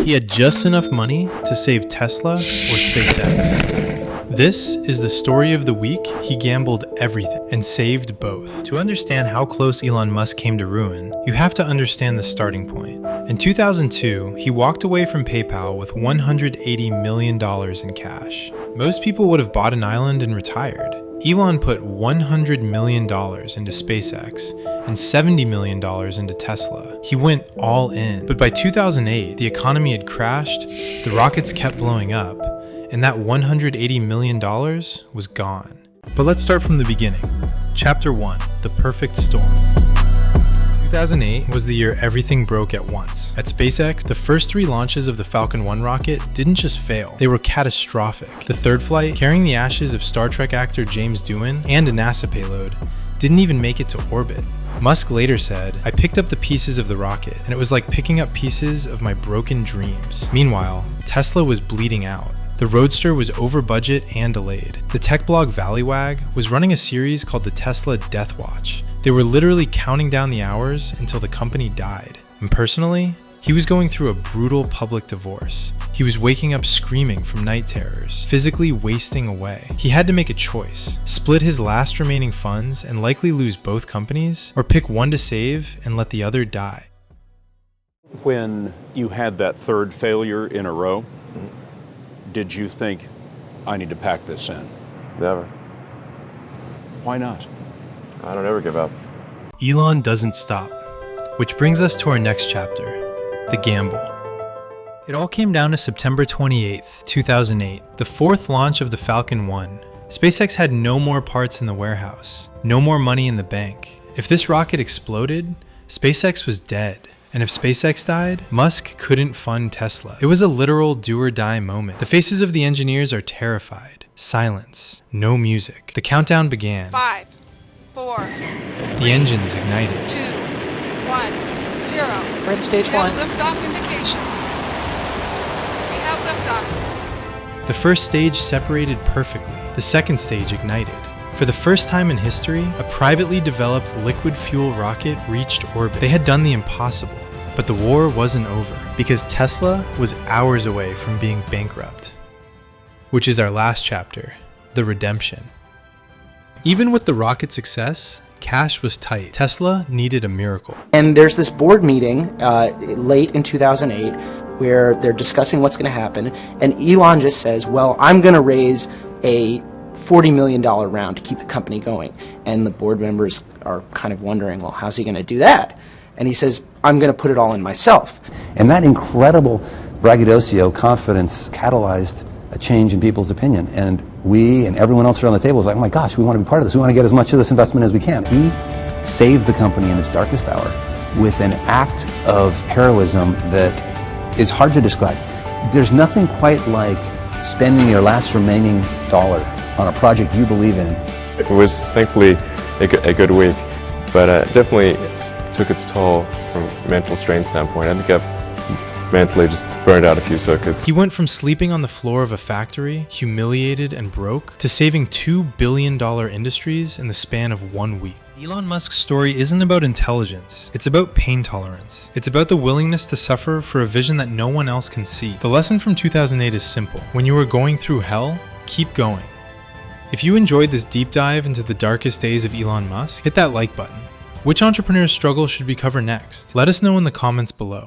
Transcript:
He had just enough money to save Tesla or SpaceX. This is the story of the week. He gambled everything and saved both. To understand how close Elon Musk came to ruin, you have to understand the starting point. In 2002, he walked away from PayPal with $180 million in cash. Most people would have bought an island and retired. Elon put $100 million into SpaceX and $70 million into Tesla. He went all in. But by 2008, the economy had crashed, the rockets kept blowing up, and that $180 million was gone. But let's start from the beginning. Chapter 1, The Perfect Storm. 2008 was the year everything broke at once. At SpaceX, the first 3 launches of the Falcon 1 rocket didn't just fail, they were catastrophic. The third flight, carrying the ashes of Star Trek actor James Doohan and a NASA payload, didn't even make it to orbit. Musk later said, "I picked up the pieces of the rocket, and it was like picking up pieces of my broken dreams." Meanwhile, Tesla was bleeding out. The Roadster was over budget and delayed. The tech blog Valleywag was running a series called the Tesla Death Watch. They were literally counting down the hours until the company died. And personally, he was going through a brutal public divorce. He was waking up screaming from night terrors, physically wasting away. He had to make a choice: split his last remaining funds and likely lose both companies, or pick one to save and let the other die. When you had that third failure in a row, did you think, I need to pack this in? Never. Why not? I don't ever give up. Elon doesn't stop. Which brings us to our next chapter, the gamble. It all came down to September 28th, 2008, the 4th launch of the Falcon 1. SpaceX had no more parts in the warehouse, no more money in the bank. If this rocket exploded, SpaceX was dead. And if SpaceX died, Musk couldn't fund Tesla. It was a literal do-or-die moment. The faces of the engineers are terrified. Silence. No music. The countdown began. 5, 4, The engines ignited. 2, 1, 0. We're in stage We have 1. liftoff indication. We have liftoff. The first stage separated perfectly. The second stage ignited. For the first time in history, a privately developed liquid fuel rocket reached orbit. They had done the impossible. But the war wasn't over, because Tesla was hours away from being bankrupt. Which is our last chapter, the redemption. Even with the rocket success, cash was tight. Tesla needed a miracle. And there's this board meeting late in 2008 where they're discussing what's going to happen, and Elon just says, well, I'm going to raise a $40 million round to keep the company going. And the board members are kind of wondering, well, how's he going to do that? And he says, I'm going to put it all in myself. And that incredible braggadocio confidence catalyzed a change in people's opinion. And we and everyone else around the table was like, oh my gosh, we want to be part of this. We want to get as much of this investment as we can. He saved the company in its darkest hour with an act of heroism that is hard to describe. There's nothing quite like spending your last remaining dollar on a project you believe in. It was thankfully a good week, but definitely took its toll from a mental strain standpoint. I think I've mentally just burned out a few circuits. He went from sleeping on the floor of a factory, humiliated and broke, to saving $2 billion industries in the span of 1 week. Elon Musk's story isn't about intelligence, it's about pain tolerance. It's about the willingness to suffer for a vision that no one else can see. The lesson from 2008 is simple. When you are going through hell, keep going. If you enjoyed this deep dive into the darkest days of Elon Musk, hit that like button. Which entrepreneur's struggle should we cover next? Let us know in the comments below.